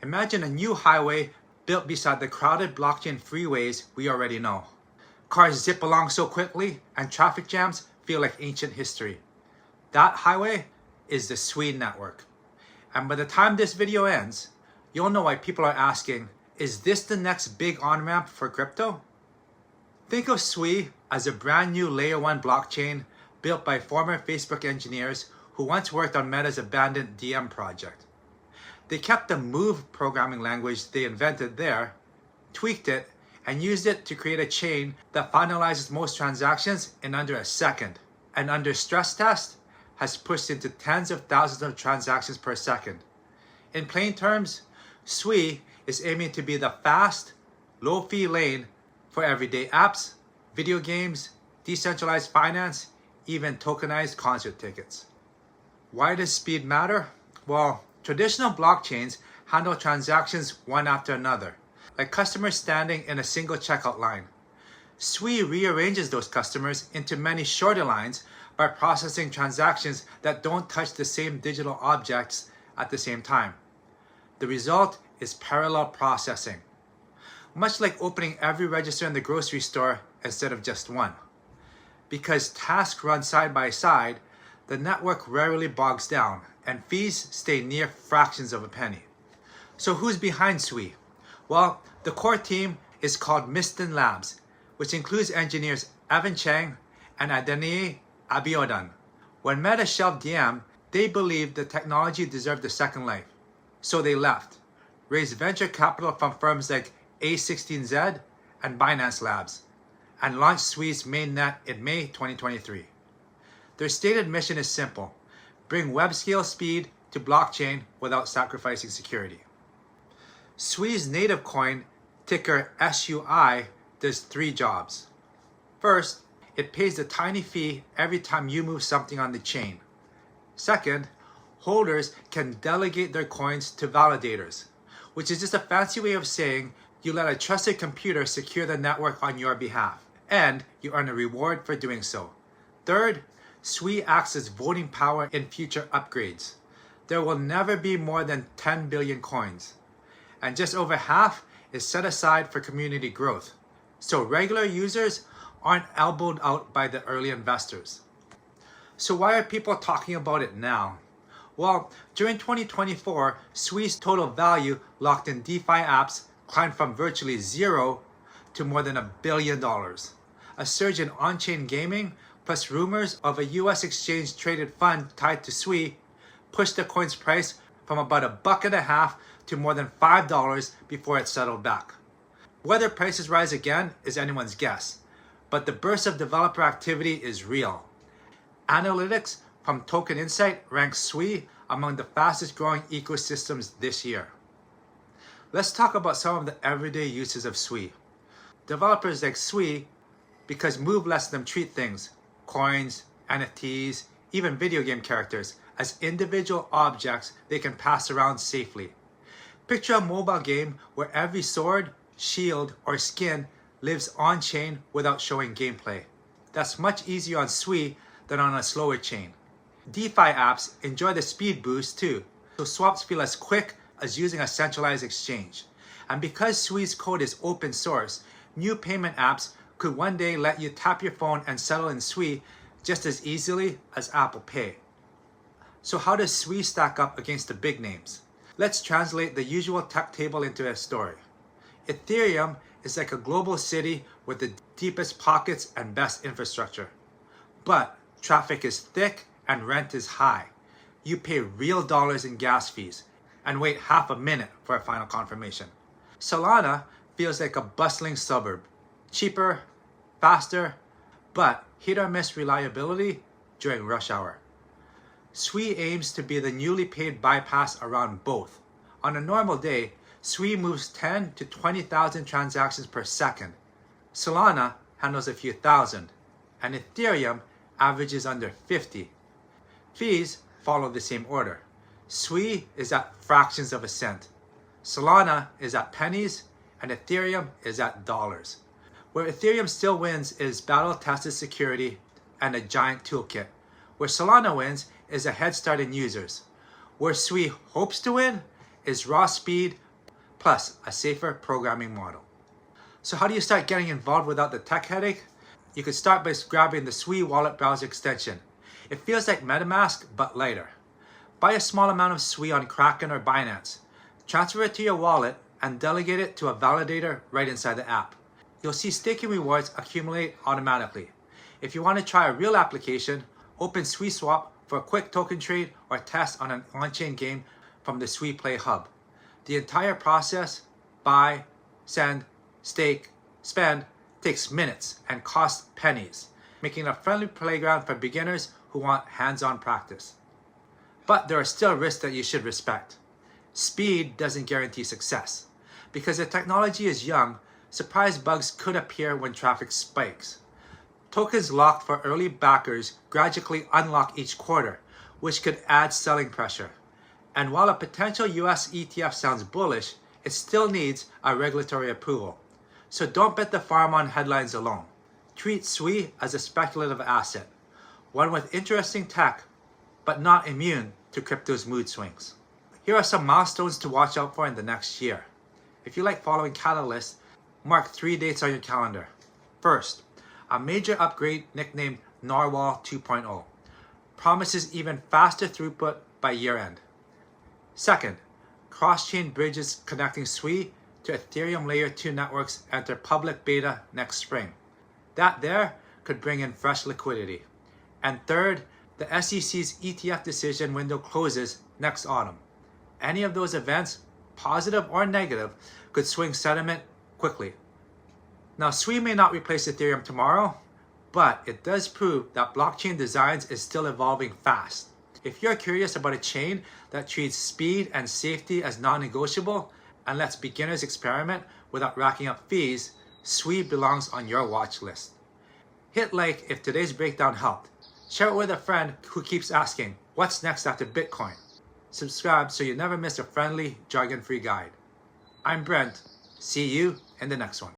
Imagine a new highway built beside the crowded blockchain freeways we already know. Cars zip along so quickly and traffic jams feel like ancient history. That highway is the SUI network. And by the time this video ends, you'll know why people are asking, is this the next big on-ramp for crypto? Think of SUI as a brand new layer 1 blockchain built by former Facebook engineers who once worked on Meta's abandoned DM project. They kept the Move programming language they invented there, tweaked it, and used it to create a chain that finalizes most transactions in under a second, and under stress test, has pushed into tens of thousands of transactions per second. In plain terms, SUI is aiming to be the fast, low-fee lane for everyday apps, video games, decentralized finance, even tokenized concert tickets. Why does speed matter? Well, traditional blockchains handle transactions one after another, like customers standing in a single checkout line. SUI rearranges those customers into many shorter lines by processing transactions that don't touch the same digital objects at the same time. The result is parallel processing, much like opening every register in the grocery store instead of just one. Because tasks run side by side, the network rarely bogs down and fees stay near fractions of a penny. So who's behind SUI? Well, the core team is called Miston Labs, which includes engineers Evan Chang and Adeniyi Abiodun. When Meta shelved DM, they believed the technology deserved a second life. So they left, raised venture capital from firms like A16Z and Binance Labs, and launched SUI's mainnet in May 2023. Their stated mission is simple: bring web-scale speed to blockchain without sacrificing security. SUI's native coin, ticker SUI, does 3 jobs. First, it pays a tiny fee every time you move something on the chain. Second, holders can delegate their coins to validators, which is just a fancy way of saying you let a trusted computer secure the network on your behalf, and you earn a reward for doing so. Third, SUI acts as voting power in future upgrades. There will never be more than 10 billion coins, and just over half is set aside for community growth, so regular users aren't elbowed out by the early investors. So why are people talking about it now? Well, during 2024, SUI's total value locked in DeFi apps climbed from virtually zero to more than $1 billion. A surge in on-chain gaming, plus rumors of a US exchange-traded fund tied to SUI, pushed the coin's price from about $1.50 to more than $5 before it settled back. Whether prices rise again is anyone's guess, but the burst of developer activity is real. Analytics from Token Insight ranks SUI among the fastest growing ecosystems this year. Let's talk about some of the everyday uses of SUI. Developers like SUI because Move lets them treat things, coins, NFTs, even video game characters, as individual objects they can pass around safely. Picture a mobile game where every sword, shield, or skin lives on-chain without showing gameplay. That's much easier on SUI than on a slower chain. DeFi apps enjoy the speed boost too, so swaps feel as quick as using a centralized exchange. And because SUI's code is open source, new payment apps could one day let you tap your phone and settle in SUI just as easily as Apple Pay. So how does SUI stack up against the big names? Let's translate the usual tech table into a story. Ethereum is like a global city with the deepest pockets and best infrastructure. But traffic is thick and rent is high. You pay real dollars in gas fees and wait half a minute for a final confirmation. Solana feels like a bustling suburb. Cheaper, faster, but hit or miss reliability during rush hour. SUI aims to be the newly paid bypass around both. On a normal day, SUI moves 10 to 20,000 transactions per second. Solana handles a few thousand, and Ethereum averages under 50. Fees follow the same order. SUI is at fractions of a cent. Solana is at pennies, and Ethereum is at dollars. Where Ethereum still wins is battle-tested security and a giant toolkit. Where Solana wins is a head start in users. Where SUI hopes to win is raw speed, plus a safer programming model. So how do you start getting involved without the tech headache? You could start by grabbing the SUI Wallet browser extension. It feels like MetaMask, but lighter. Buy a small amount of SUI on Kraken or Binance. Transfer it to your wallet and delegate it to a validator right inside the app. You'll see staking rewards accumulate automatically. If you want to try a real application, open SuiSwap for a quick token trade or test on an on-chain game from the SUI Play Hub. The entire process, buy, send, stake, spend, takes minutes and costs pennies, making it a friendly playground for beginners who want hands-on practice. But there are still risks that you should respect. Speed doesn't guarantee success. Because the technology is young, surprise bugs could appear when traffic spikes. Tokens locked for early backers gradually unlock each quarter, which could add selling pressure. And while a potential US ETF sounds bullish, it still needs a regulatory approval. So don't bet the farm on headlines alone. Treat SUI as a speculative asset, one with interesting tech, but not immune to crypto's mood swings. Here are some milestones to watch out for in the next year. If you like following catalysts, mark 3 dates on your calendar. First, a major upgrade nicknamed Narwhal 2.0 promises even faster throughput by year-end. Second, cross-chain bridges connecting SUI to Ethereum Layer 2 networks enter public beta next spring. That there could bring in fresh liquidity. And third, the SEC's ETF decision window closes next autumn. Any of those events, positive or negative, could swing sentiment quickly. Now, SUI may not replace Ethereum tomorrow, but it does prove that blockchain designs is still evolving fast. If you're curious about a chain that treats speed and safety as non-negotiable and lets beginners experiment without racking up fees, SUI belongs on your watch list. Hit like if today's breakdown helped. Share it with a friend who keeps asking, what's next after Bitcoin? Subscribe so you never miss a friendly, jargon-free guide. I'm Brent. See you in the next one.